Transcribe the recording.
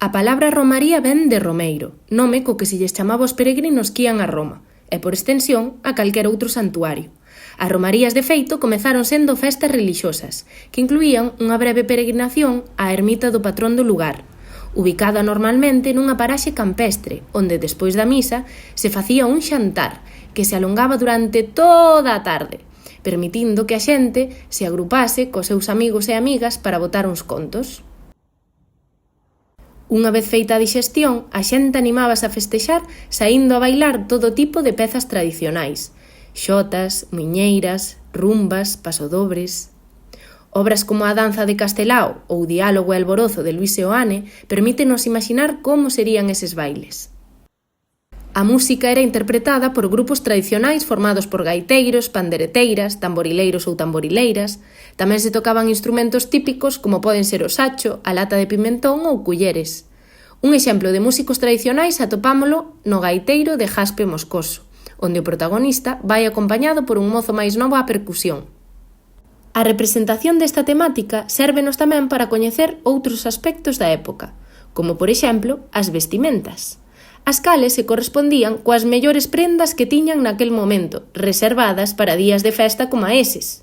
A palabra romaría ven de romeiro, nome co que se lles chamaba aos peregrinos que ian a Roma, e por extensión a calquera outro santuario. As romarías de feito comezaron sendo festas relixiosas, que incluían unha breve peregrinación á ermita do patrón do lugar, ubicada normalmente nunha paraxe campestre, onde despois da misa se facía un xantar, que se alongaba durante toda a tarde, permitindo que a xente se agrupase cos seus amigos e amigas para botar uns contos. Unha vez feita a dixestión, a xente animábase a festexar saindo a bailar todo tipo de pezas tradicionais, xotas, muiñeiras, rumbas, pasodobres. Obras como a danza de Castelao ou Diálogo e alborozo de Luis Seoane permítenos imaginar como serían eses bailes. A música era interpretada por grupos tradicionais formados por gaiteiros, pandereteiras, tamborileiros ou tamborileiras. Tamén se tocaban instrumentos típicos como poden ser o sacho, a lata de pimentón ou culleres. Un exemplo de músicos tradicionais atopámolo no gaiteiro de Jaspe Moscoso, onde o protagonista vai acompañado por un mozo máis novo á percusión. A representación desta temática sérvenos tamén para coñecer outros aspectos da época, como por exemplo as vestimentas, as cales se correspondían coas mellores prendas que tiñan naquel momento, reservadas para días de festa como a eses.